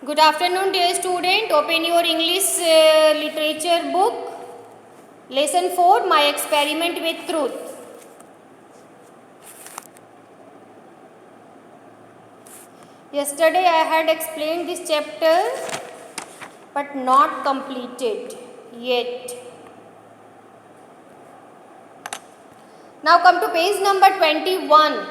Good afternoon, dear student. Open your English literature book. Lesson 4, My Experiment with Truth. Yesterday I had explained this chapter but not completed yet. Now come to page number 21.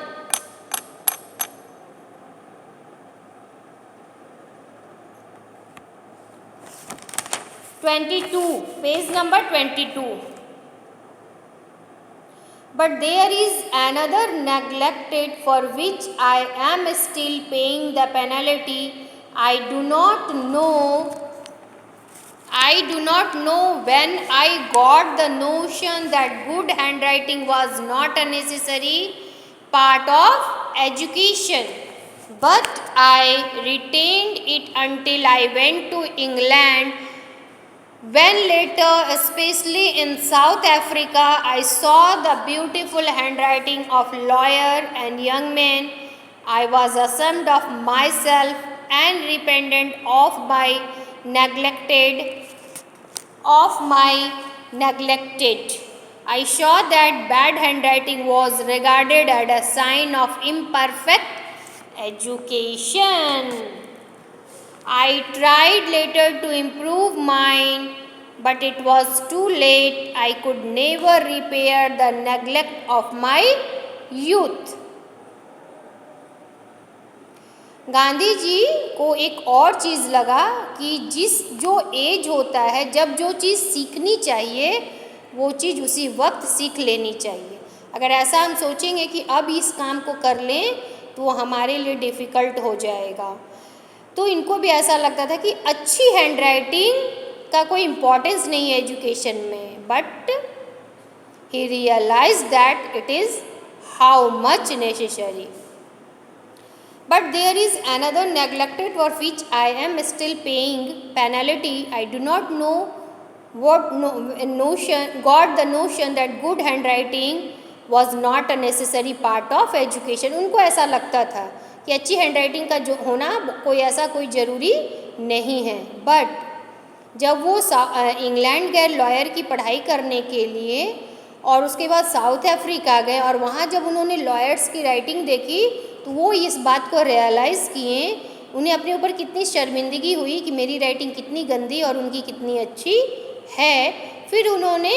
Page number 22. But there is another neglected for which I am still paying the penalty. I do not know when I got the notion that good handwriting was not a necessary part of education, but I retained it until I went to England. When later, especially in South Africa, I saw the beautiful handwriting of lawyers and young men, I was ashamed of myself and repentant of my neglected. I saw that bad handwriting was regarded as a sign of imperfect education. I tried later to improve mine, but it was too late. I could never repair the neglect of my youth. Gandhi ji को एक और चीज़ लगा कि जो as होता है, जब जो चीज़ सीखनी चाहिए वो चीज़ उसी वक्त सीख लेनी चाहिए. अगर ऐसा हम सोचेंगे कि अब इस काम को कर लें तो हमारे लिए डिफ़िकल्ट हो जाएगा. तो इनको भी ऐसा लगता था कि अच्छी हैंडराइटिंग का कोई इम्पोर्टेंस नहीं है एजुकेशन में, but he realize that it is how much necessary. But there is another neglected for which I am still paying penalty. I do not know got the notion that good handwriting was not a necessary part of education. उनको ऐसा लगता था कि अच्छी handwriting का जो होना कोई ज़रूरी नहीं है. बट जब वो इंग्लैंड गए लॉयर की पढ़ाई करने के लिए और उसके बाद साउथ अफ्रीका गए और वहाँ जब उन्होंने लॉयर्स की राइटिंग देखी तो वो इस बात को रियलाइज़ किए, उन्हें अपने ऊपर कितनी शर्मिंदगी हुई कि मेरी राइटिंग कितनी गंदी और उनकी कितनी अच्छी है. फिर उन्होंने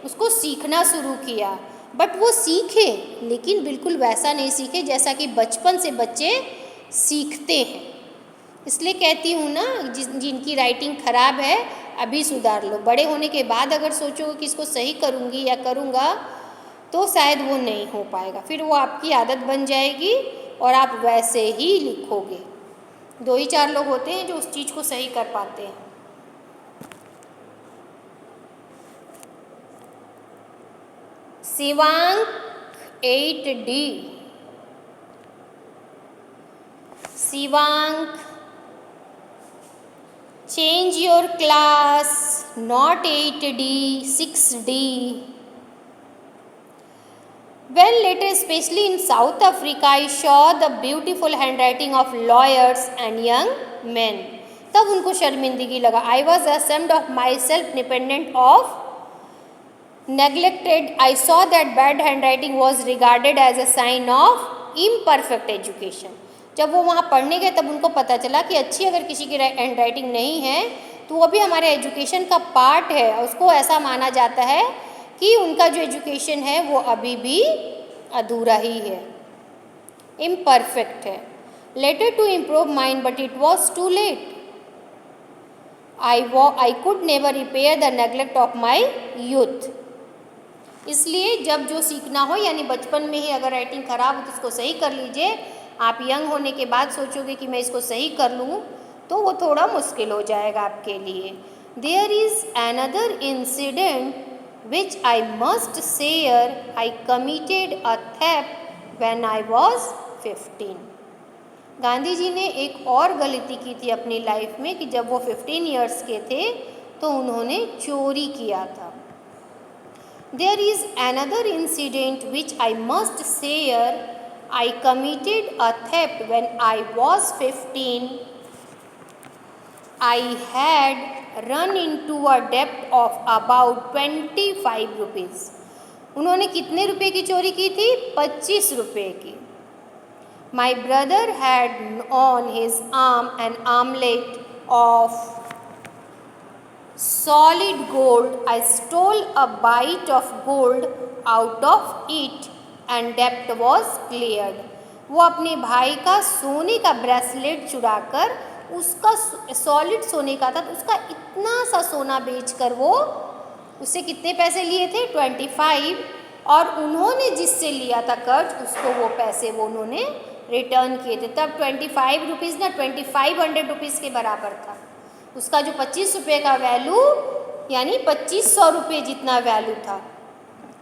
उसको सीखना शुरू किया. बट वो सीखे, लेकिन बिल्कुल वैसा नहीं सीखे जैसा कि बचपन से बच्चे सीखते हैं. इसलिए कहती हूँ ना, जिनकी राइटिंग ख़राब है अभी सुधार लो. बड़े होने के बाद अगर सोचो कि इसको सही करूँगी या करूँगा तो शायद वो नहीं हो पाएगा. फिर वो आपकी आदत बन जाएगी और आप वैसे ही लिखोगे. 2 ही 4 लोग होते हैं जो उस चीज़ को सही कर पाते हैं. Shivank 8D. Shivank, change your class, not 8D, 6D. When later, especially in South Africa, I saw the beautiful handwriting of lawyers and young men. तब उनको शर्मिंदगी लगा. I was ashamed of myself, dependent of neglected. I saw that bad handwriting was regarded as a sign of imperfect education. जब वो वहाँ पढ़ने गए तब उनको पता चला कि अच्छी अगर किसी की हैंडराइटिंग नहीं है तो वो भी हमारे एजुकेशन का पार्ट है. उसको ऐसा माना जाता है कि उनका जो एजुकेशन है वो अभी भी अधूरा ही है, इम्परफेक्ट है. Later to improve mind but it was too late. I could never repair the neglect of my youth. इसलिए जब जो सीखना हो, यानी बचपन में ही अगर राइटिंग ख़राब हो तो उसको सही कर लीजिए. आप यंग होने के बाद सोचोगे कि मैं इसको सही कर लूँ तो वो थोड़ा मुश्किल हो जाएगा आपके लिए. There is another incident which I must share. I committed a theft when I was 15. Gandhi ji ने एक और गलती की थी अपनी लाइफ में कि जब वो 15 ईयर्स के थे तो उन्होंने चोरी किया था. There is another incident which I must share. I committed a theft when I was 15. I had run into a debt of about 25 rupees. उन्होंने कितने रुपए की चोरी की थी? 25 रुपए की. My brother had on his arm an armlet of solid gold. I stole a bite of gold out of it and debt was cleared. वो अपने भाई का सोने का ब्रेसलेट चुराकर, उसका सॉलिड सोने का था, तो उसका इतना सा सोना बेचकर वो उससे कितने पैसे लिए थे? 25. और उन्होंने जिससे लिया था कर्ज, उसको वो पैसे वो उन्होंने रिटर्न किए थे. तब 25 रुपीज़ ना 2500 रुपीज़ के बराबर था. उसका जो 25 रुपये का वैल्यू यानी 2500 रुपये जितना वैल्यू था.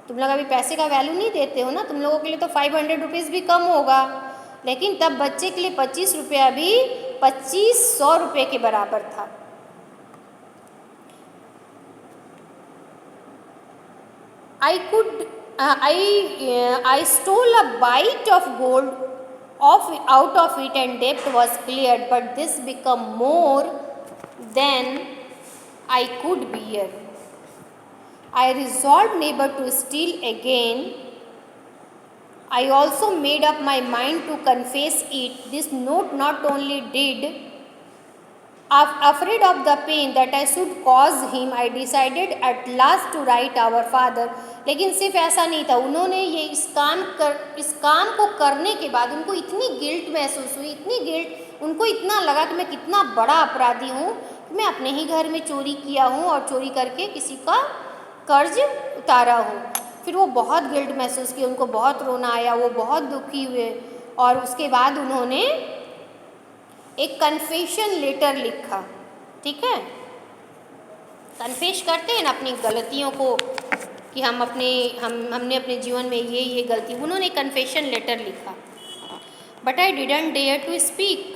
तुम लोग अभी पैसे का वैल्यू नहीं देते हो ना, तुम लोगों के लिए तो 500 रुपीज़ भी कम होगा, लेकिन तब बच्चे के लिए 25 रुपया भी 2500 रुपये के बराबर था. I stole a bite of gold out of it and debt was cleared, but this became more than I could bear. I resolved never to steal again. I also made up my mind to confess it. This note not only did, afraid of the pain that I should cause him, I decided at last to write our father. लेकिन सिर्फ ऐसा नहीं था, उन्होंने ये इस काम को करने के बाद उनको इतनी गिल्ट महसूस हुई, इतनी गिल्ट, उनको इतना लगा कि मैं कितना बड़ा अपराधी हूँ, मैं अपने ही घर में चोरी किया हूँ और चोरी करके किसी का कर्ज उतारा हूँ. फिर वो बहुत गिल्ट महसूस की, उनको बहुत रोना आया, वो बहुत दुखी हुए और उसके बाद उन्होंने एक कन्फेशन लेटर लिखा. ठीक है, कन्फेस करते हैं ना अपनी गलतियों को कि हमने अपने जीवन में ये गलती, उन्होंने कन्फेशन लेटर लिखा. But I didn't dare to speak.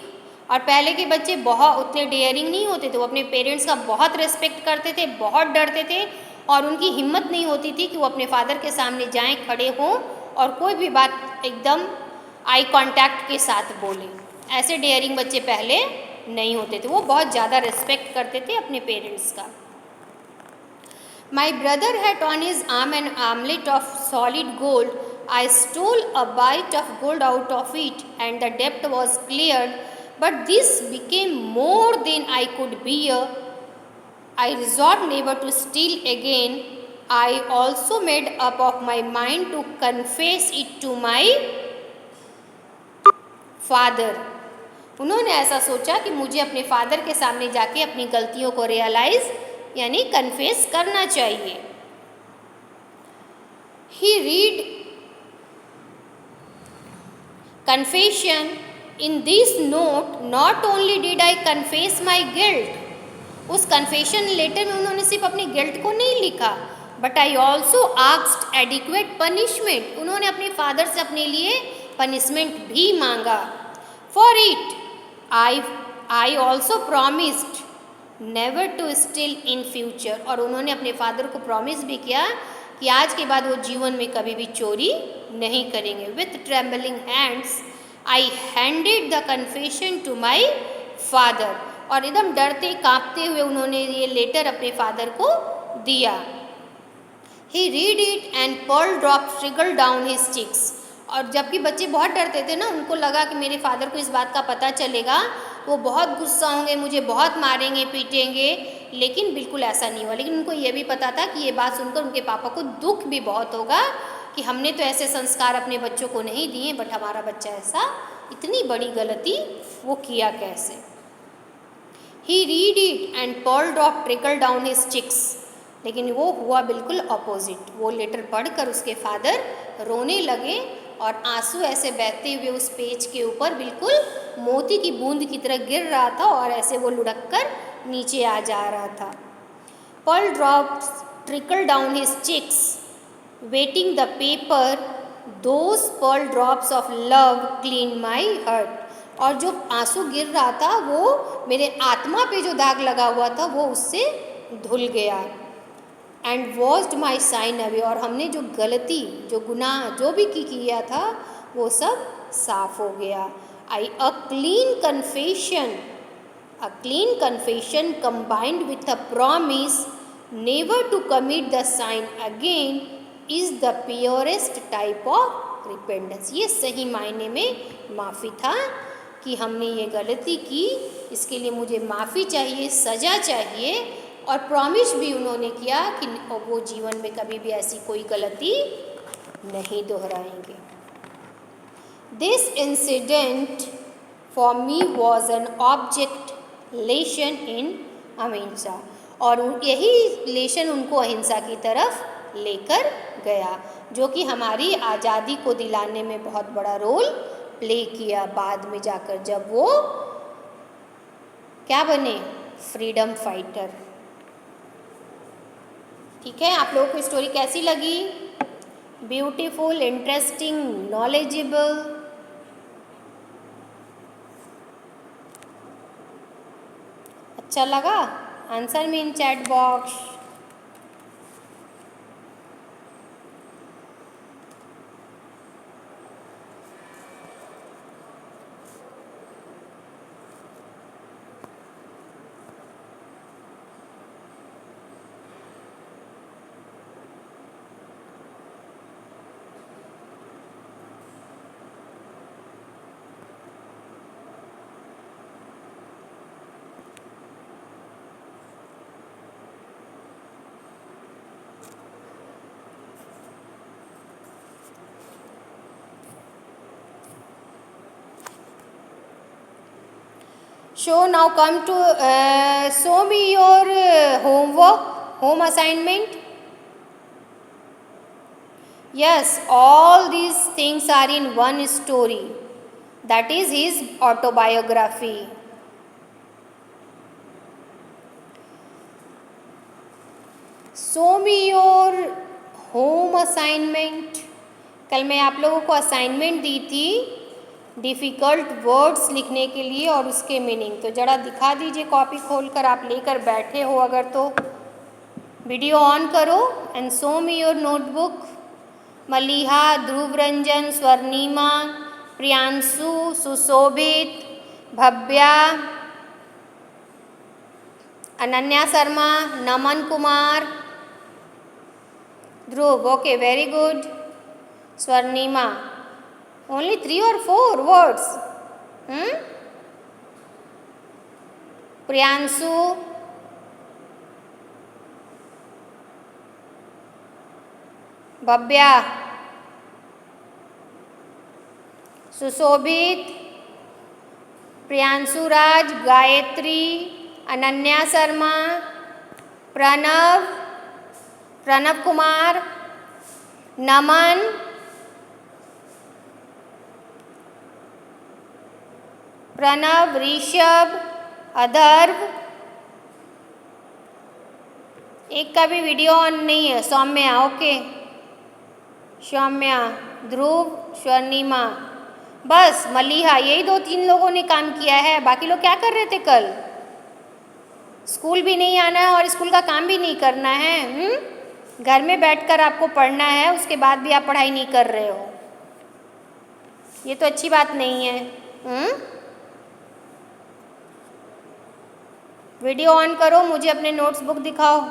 और पहले के बच्चे बहुत उतने डेयरिंग नहीं होते थे, वो अपने पेरेंट्स का बहुत रिस्पेक्ट करते थे, बहुत डरते थे और उनकी हिम्मत नहीं होती थी कि वो अपने फादर के सामने जाएं, खड़े हों और कोई भी बात एकदम आई कांटेक्ट के साथ बोलें. ऐसे डेयरिंग बच्चे पहले नहीं होते थे, वो बहुत ज़्यादा रिस्पेक्ट करते थे अपने पेरेंट्स का. My brother had on his arm an armlet of solid gold. I stole a bit of gold out of it and the डेप्ट was cleared, but this became more than I could bear. I resolved never to steal again. I also made up of my mind to confess it to my father. उन्होंने ऐसा सोचा कि मुझे अपने father के सामने जाके अपनी गलतियों को रियलाइज यानी कन्फेस करना चाहिए. He read confession. In this note, not only did I confess my guilt, उस कन्फेशन लेटर में उन्होंने सिर्फ अपनी गिल्ट को नहीं लिखा, but I also asked adequate punishment. उन्होंने अपने फादर से अपने लिए पनिशमेंट भी मांगा. For it I also promised never to steal in future. और उन्होंने अपने फादर को प्रॉमिस भी किया कि आज के बाद वो जीवन में कभी भी चोरी नहीं करेंगे. With trembling hands I handed the confession to my father. और एकदम डरते कांपते हुए उन्होंने ये लेटर अपने फादर को दिया. He read it and pearl drop trickle down his cheeks. और जबकि बच्चे बहुत डरते थे ना, उनको लगा कि मेरे फादर को इस बात का पता चलेगा, वो बहुत गुस्सा होंगे, मुझे बहुत मारेंगे पीटेंगे, लेकिन बिल्कुल ऐसा नहीं हुआ. लेकिन उनको ये भी पता था कि ये बात सुनकर उनके पापा को दुख भी बहुत होगा कि हमने तो ऐसे संस्कार अपने बच्चों को नहीं दिए, बट हमारा बच्चा ऐसा इतनी बड़ी गलती वो किया कैसे. He read it and pearl drop trickled down his cheeks. लेकिन वो हुआ बिल्कुल अपोजिट. वो लेटर पढ़कर उसके फादर रोने लगे और आंसू ऐसे बहते हुए उस पेज के ऊपर बिल्कुल मोती की बूंद की तरह गिर रहा था और ऐसे वो लुढ़क कर नीचे आ जा रहा था. Pearl drops trickled down his cheeks, wetting the paper. Those pearl drops of love cleaned my heart. और जो आंसू गिर रहा था वो मेरे आत्मा पे जो दाग लगा हुआ था वो उससे धुल गया. And washed my sign away. और हमने जो गलती, जो गुनाह जो भी किया था वो सब साफ हो गया. I a clean confession A clean confession combined with a promise never to commit the sin again is the purest type of repentance. ये सही मायने में माफ़ी था कि हमने ये गलती की, इसके लिए मुझे माफ़ी चाहिए, सज़ा चाहिए, और प्रॉमिस भी उन्होंने किया कि वो जीवन में कभी भी ऐसी कोई गलती नहीं दोहराएंगे. This incident for me was an object लेशन इन अहिंसा, और यही लेशन उनको अहिंसा की तरफ लेकर गया, जो कि हमारी आज़ादी को दिलाने में बहुत बड़ा रोल प्ले किया बाद में जाकर, जब वो क्या बने, फ्रीडम फाइटर. ठीक है, आप लोगों को स्टोरी कैसी लगी? Beautiful, interesting, knowledgeable? अच्छा लगा? Answer me in chat box. So now come to show me your homework, home assignment. Yes, all these things are in one story. That is his autobiography. Show me your home assignment. कल मैं आप लोगों को assignment दी थी difficult words लिखने के लिए और उसके मीनिंग. तो ज़रा दिखा दीजिए कॉपी खोलकर, आप लेकर बैठे हो अगर तो वीडियो ऑन करो and show me your notebook. Maliha, Dhruv Ranjan, Swarnima, Priyanshu, Sushobhit, Bhavya, Ananya Sharma, Naman Kumar, Dhruv. Okay, very good. Swarnima, only 3 or 4 words. Priyanshu, Bhavya, Sushobhit, Priyanshu राज, गायत्री, अनन्या शर्मा, प्रणव, प्रणव कुमार, नमन, प्रणव, ऋषभ, अधर्व. एक का भी वीडियो ऑन नहीं है. सौम्या, ओके, सौम्या, ध्रुव, स्वर्णिमा, बस मलिहा, यही 2-3 लोगों ने काम किया है. बाकी लोग क्या कर रहे थे कल? स्कूल भी नहीं आना है और स्कूल का काम भी नहीं करना है. घर में बैठकर आपको पढ़ना है, उसके बाद भी आप पढ़ाई नहीं कर रहे हो. ये तो अच्छी बात नहीं है. वीडियो ऑन करो, मुझे अपने नोट्स बुक दिखाओ,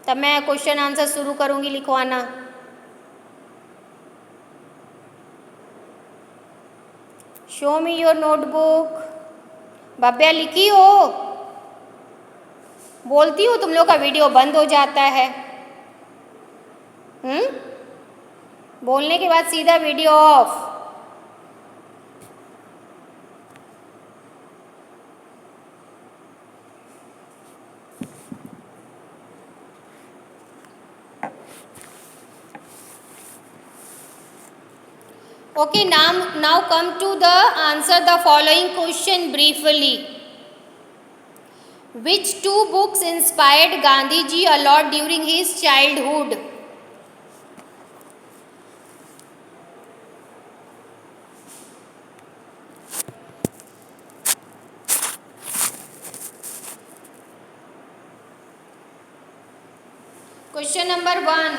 तब मैं क्वेश्चन आंसर शुरू करूँगी लिखवाना. Show me your notebook. Bhavya, लिखी हो? बोलती हो तुम लोग का वीडियो बंद हो जाता है. बोलने के बाद सीधा video of. Okay, now come to the answer the following question briefly. Which 2 books inspired Gandhiji a lot during his childhood? Question number 1.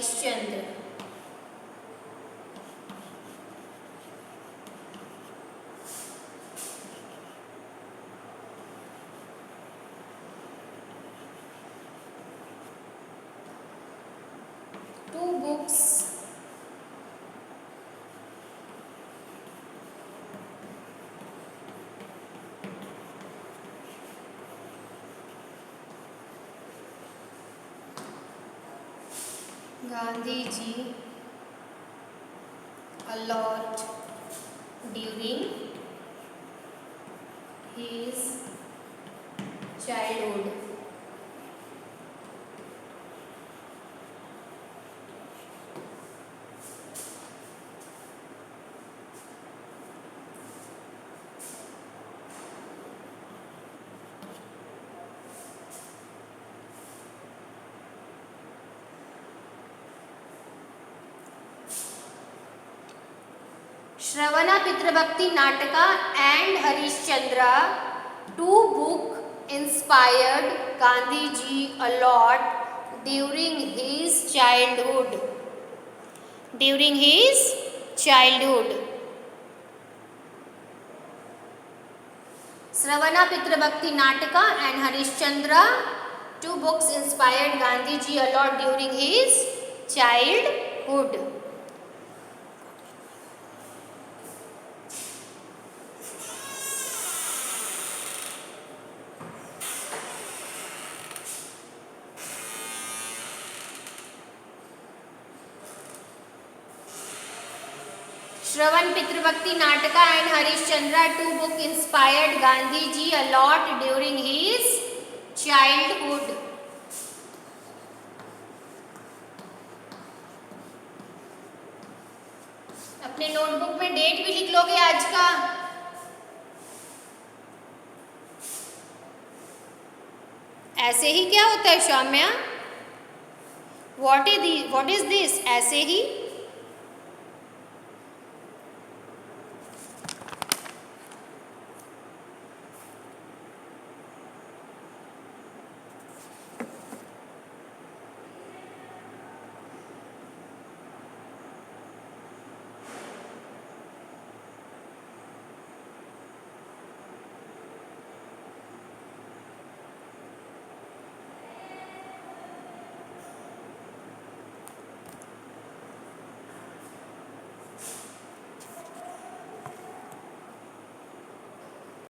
Harishchandra. Two books Gandhi ji allowed during his childhood. Shravana Pitrabhakti Nataka and Harishchandra, two book inspired Gandhi ji a lot during his childhood. During his childhood. Shravana Pitrabhakti Nataka and Harishchandra, two books inspired Gandhi ji a lot during his childhood. Shravan Pitrabhakti Nataka and Harishchandra, two book inspired Gandhi ji a lot during his childhood. अपने notebook में date भी लिख लोगे आज का। ऐसे ही क्या होता है सौम्या? What is this? ऐसे ही